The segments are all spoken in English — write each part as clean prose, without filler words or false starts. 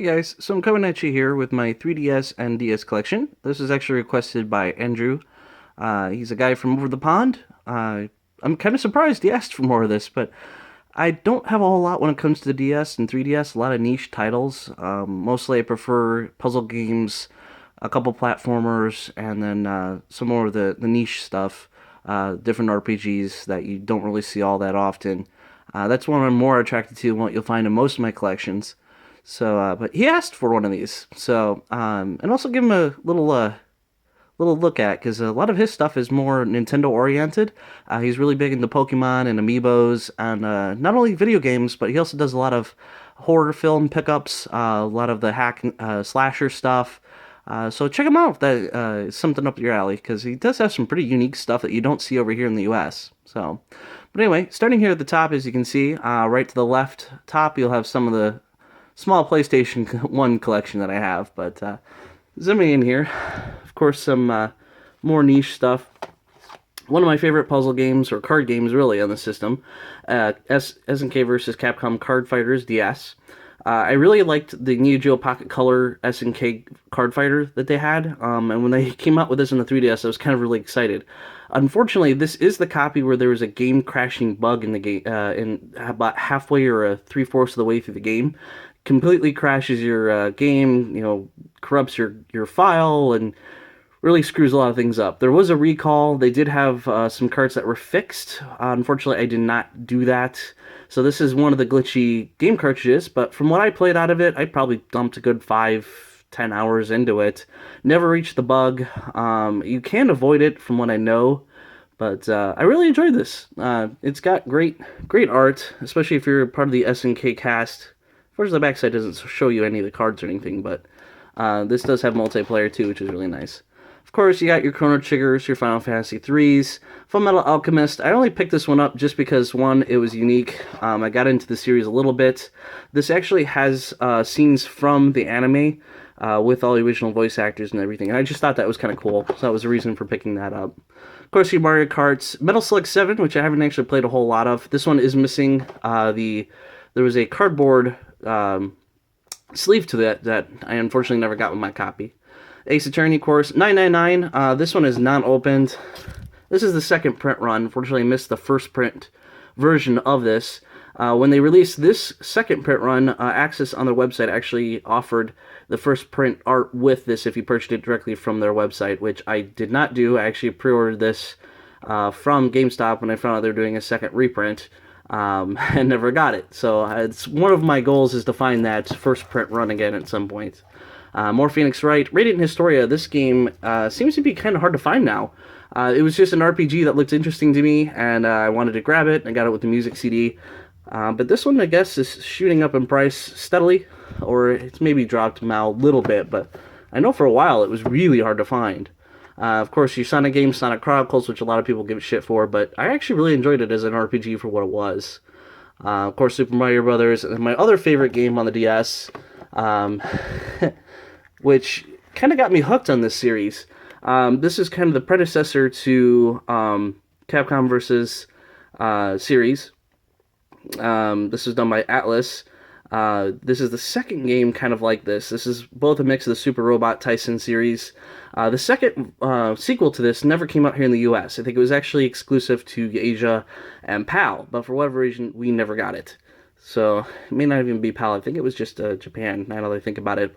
Hey guys, so I'm coming at you here with my 3DS and DS collection. This is actually requested by Andrew. He's a guy from over the pond. I'm kind of surprised he asked for more of this, but I don't have a whole lot when it comes to the DS and 3DS. A lot of niche titles. Mostly I prefer puzzle games, a couple platformers, and then some more of the niche stuff. Different RPGs that you don't really see all that often. That's one I'm more attracted to, what you'll find in most of my collections. So, but he asked for one of these. So, and also give him a little look at because a lot of his stuff is more Nintendo oriented. He's really big into Pokemon and Amiibos and not only video games, but he also does a lot of horror film pickups, a lot of the hack slasher stuff. So check him out if that is something up your alley because he does have some pretty unique stuff that you don't see over here in the U.S. So, but anyway, starting here at the top, as you can see, right to the left top, you'll have some of the small PlayStation 1 collection that I have, but zooming in here, of course, some more niche stuff. One of my favorite puzzle games, or card games really, on the system, SNK versus Capcom Card Fighters DS. I really liked the Neo Geo Pocket Color SNK card fighter that they had, and when they came out with this in the 3DS, I was kind of really excited. Unfortunately, this is the copy where there was a game crashing bug in the game, in about halfway or three-fourths of the way through the game. Completely crashes your game, corrupts your file, and really screws a lot of things up. There was a recall. They did have some cards that were fixed. Unfortunately, I did not do that. So this is one of the glitchy game cartridges, but from what I played out of it, I probably dumped a good 5-10 hours into it. Never reached the bug. You can avoid it from what I know, but I really enjoyed this. It's got great art, especially if you're part of the SNK cast. Of course, the backside doesn't show you any of the cards or anything, but this does have multiplayer too, which is really nice. Of course, you got your Chrono Triggers, your Final Fantasy 3s, Full Metal Alchemist. I only picked this one up just because, one, it was unique. I got into the series a little bit. This actually has scenes from the anime with all the original voice actors and everything, and I just thought that was kind of cool, so that was the reason for picking that up. Of course, your Mario Karts, Metal Slug 7, which I haven't actually played a whole lot of. This one is missing there was a cardboard sleeve to that I unfortunately never got with my copy. Ace Attorney Course 999. This one is non-opened. This is the second print run. Unfortunately, I missed the first print version of this. When they released this second print run, Access on their website actually offered the first print art with this if you purchased it directly from their website, which I did not do. I actually pre-ordered this from GameStop when I found out they were doing a second reprint. And never got it. So it's one of my goals is to find that first print run again at some point. More Phoenix Wright. Radiant Historia. This game seems to be kind of hard to find now. It was just an RPG that looked interesting to me, and I wanted to grab it. I got it with the music CD. But this one, I guess, is shooting up in price steadily, or it's maybe dropped now a little bit, but I know for a while it was really hard to find. Of course, your Sonic games, Sonic Chronicles, which a lot of people give a shit for, but I actually really enjoyed it as an RPG for what it was. Of course, Super Mario Brothers, and my other favorite game on the DS, which kind of got me hooked on this series. This is kind of the predecessor to Capcom vs. Series. This was done by Atlas. This is the second game kind of like this. This is both a mix of the Super Robot Tyson series. The second sequel to this never came out here in the US. I think it was actually exclusive to Asia and PAL, but for whatever reason, we never got it. So, it may not even be PAL. I think it was just Japan, now that I think about it.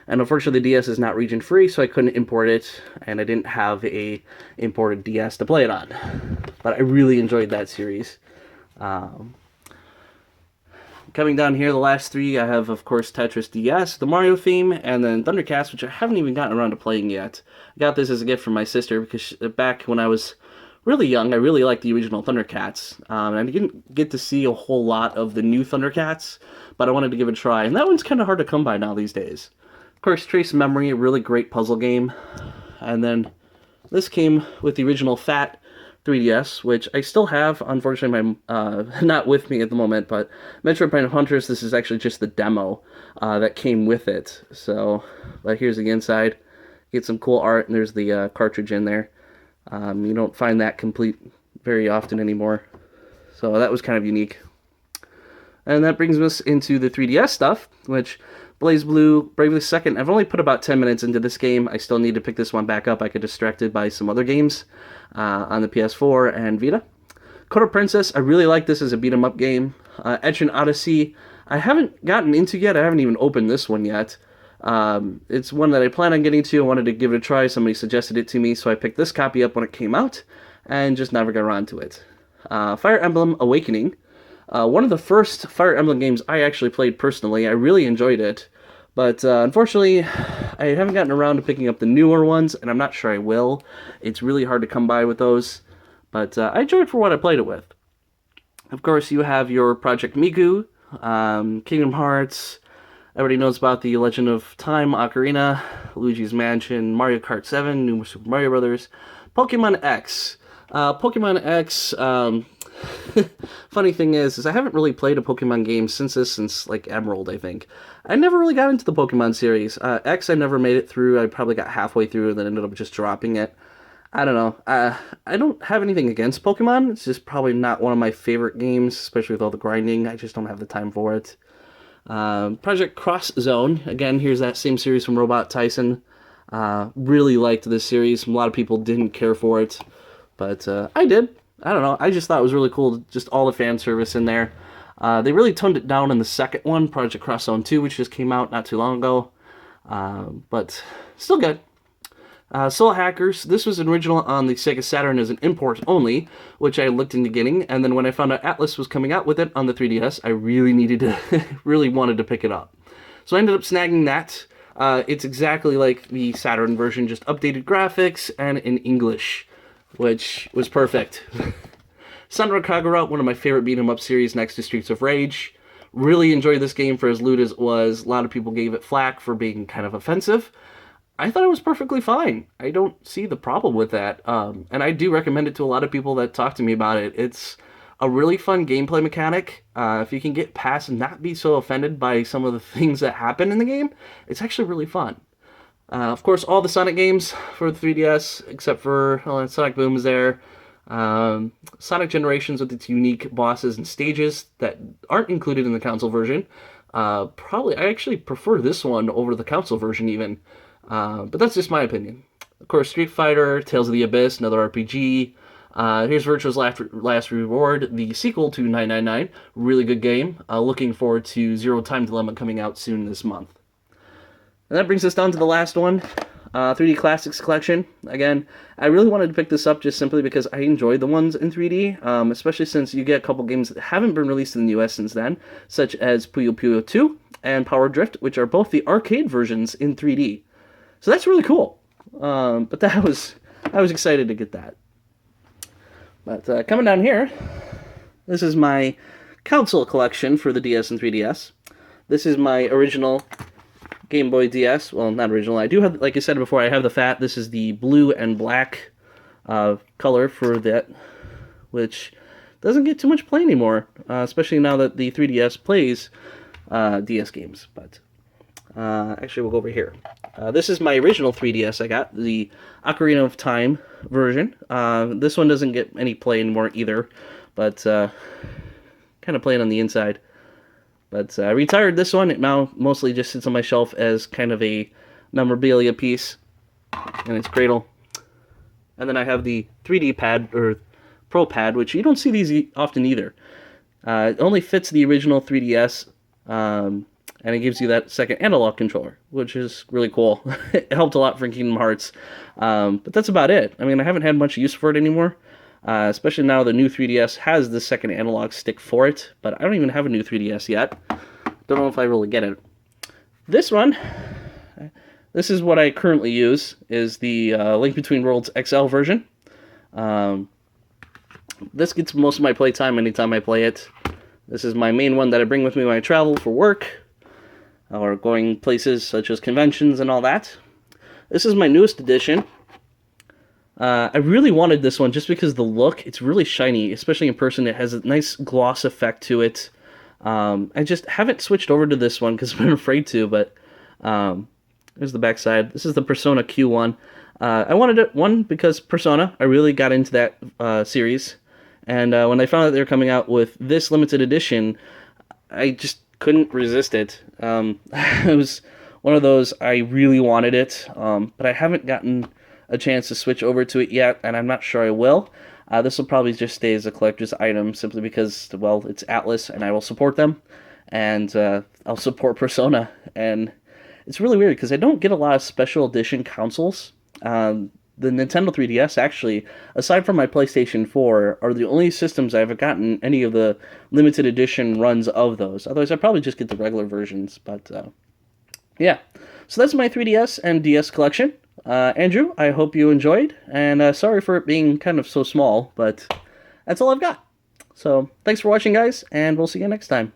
And unfortunately, the DS is not region-free, so I couldn't import it, and I didn't have a imported DS to play it on. But I really enjoyed that series. Coming down here, the last three, I have, of course, Tetris DS, the Mario theme, and then Thundercats, which I haven't even gotten around to playing yet. I got this as a gift from my sister, because back when I was really young, I really liked the original Thundercats. And I didn't get to see a whole lot of the new Thundercats, but I wanted to give it a try, and that one's kind of hard to come by now these days. Of course, Trace Memory, a really great puzzle game. And then this came with the original Fat 3DS, which I still have. Unfortunately, not with me at the moment, but Metroid Prime Hunters, this is actually just the demo that came with it. So, but here's the inside. Get some cool art, and there's the cartridge in there. You don't find that complete very often anymore. So that was kind of unique. And that brings us into the 3DS stuff, which Blaze Blue, Bravely Second. I've only put about 10 minutes into this game. I still need to pick this one back up. I get distracted by some other games on the PS4 and Vita. Code Princess, I really like this as a beat-em-up game. Etrian Odyssey, I haven't gotten into yet. I haven't even opened this one yet. It's one that I plan on getting to. I wanted to give it a try. Somebody suggested it to me, so I picked this copy up when it came out and just never got around to it. Fire Emblem Awakening. One of the first Fire Emblem games I actually played personally. I really enjoyed it, but unfortunately, I haven't gotten around to picking up the newer ones, and I'm not sure I will. It's really hard to come by with those, but I enjoyed it for what I played it with. Of course, you have your Project Miku, Kingdom Hearts. Everybody knows about the Legend of Time, Ocarina, Luigi's Mansion, Mario Kart 7, New Super Mario Brothers, Pokemon X. Pokemon X, funny thing is I haven't really played a Pokemon game since like Emerald, I think. I never really got into the Pokemon series. X, I never made it through. I probably got halfway through and then ended up just dropping it. I don't know. I don't have anything against Pokemon. It's just probably not one of my favorite games, especially with all the grinding. I just don't have the time for it. Project Cross Zone. Again, here's that same series from Robot Tyson. Really liked this series. A lot of people didn't care for it, but I did. I don't know. I just thought it was really cool, just all the fan service in there. They really toned it down in the second one, Project Cross Zone 2, which just came out not too long ago. But still good. Soul Hackers. This was original on the Sega Saturn as an import only, which I looked into getting, and then when I found out Atlas was coming out with it on the 3DS, I really needed to, really wanted to pick it up. So I ended up snagging that. It's exactly like the Saturn version, just updated graphics and in English, which was perfect. Senran Kagura, one of my favorite beat-em-up series next to Streets of Rage. Really enjoyed this game for as lewd as it was. A lot of people gave it flack for being kind of offensive. I thought it was perfectly fine. I don't see the problem with that. And I do recommend it to a lot of people that talk to me about it. It's a really fun gameplay mechanic. If you can get past and not be so offended by some of the things that happen in the game, it's actually really fun. Of course, all the Sonic games for the 3DS, except for Sonic Boom is there. Sonic Generations with its unique bosses and stages that aren't included in the console version. Probably, I actually prefer this one over the console version even. But that's just my opinion. Of course, Street Fighter, Tales of the Abyss, another RPG. Here's Virtuo's Last Reward, the sequel to 999. Really good game. Looking forward to Zero Time Dilemma coming out soon this month. And that brings us down to the last one, 3D Classics Collection. Again, I really wanted to pick this up just simply because I enjoyed the ones in 3D, especially since you get a couple games that haven't been released in the US since then, such as Puyo Puyo 2 and Power Drift, which are both the arcade versions in 3D. So that's really cool. But I was excited to get that. But coming down here, this is my console collection for the DS and 3DS. This is my original Game Boy DS. Well, not original. I do have, like I said before, I have the fat. This is the blue and black color for that, which doesn't get too much play anymore, especially now that the 3DS plays DS games. But actually, we'll go over here. This is my original 3DS I got, the Ocarina of Time version. This one doesn't get any play anymore either, but kind of playing on the inside. But I retired this one. It now mostly just sits on my shelf as kind of a memorabilia piece in its cradle. And then I have the 3D pad, or Pro Pad, which you don't see these often either. It only fits the original 3DS, and it gives you that second analog controller, which is really cool. It helped a lot for Kingdom Hearts, but that's about it. I mean, I haven't had much use for it anymore, especially now the new 3DS has the second analog stick for it, but I don't even have a new 3DS yet. Don't know if I really get it. This one, this is what I currently use, is the Link Between Worlds XL version. This gets most of my playtime anytime I play it. This is my main one that I bring with me when I travel for work, or going places such as conventions and all that. This is my newest edition. I really wanted this one just because the look, it's really shiny, especially in person. It has a nice gloss effect to it. I just haven't switched over to this one because I've been afraid to, but there's the back side. This is the Persona Q1. I wanted it, one, because Persona, I really got into that series, and when I found out they were coming out with this limited edition, I just couldn't resist it. It was one of those I really wanted it, but I haven't gotten a chance to switch over to it yet, and I'm not sure I will. This will probably just stay as a collector's item simply because, well, it's Atlas, and I will support them, and I'll support Persona. And it's really weird because I don't get a lot of special edition consoles. The Nintendo 3DS, actually, aside from my PlayStation 4, are the only systems I've gotten any of the limited edition runs of those. Otherwise, I'd probably just get the regular versions. But yeah, so that's my 3DS and DS collection. Andrew, I hope you enjoyed, and sorry for it being kind of so small, but that's all I've got. So thanks for watching, guys, and we'll see you next time.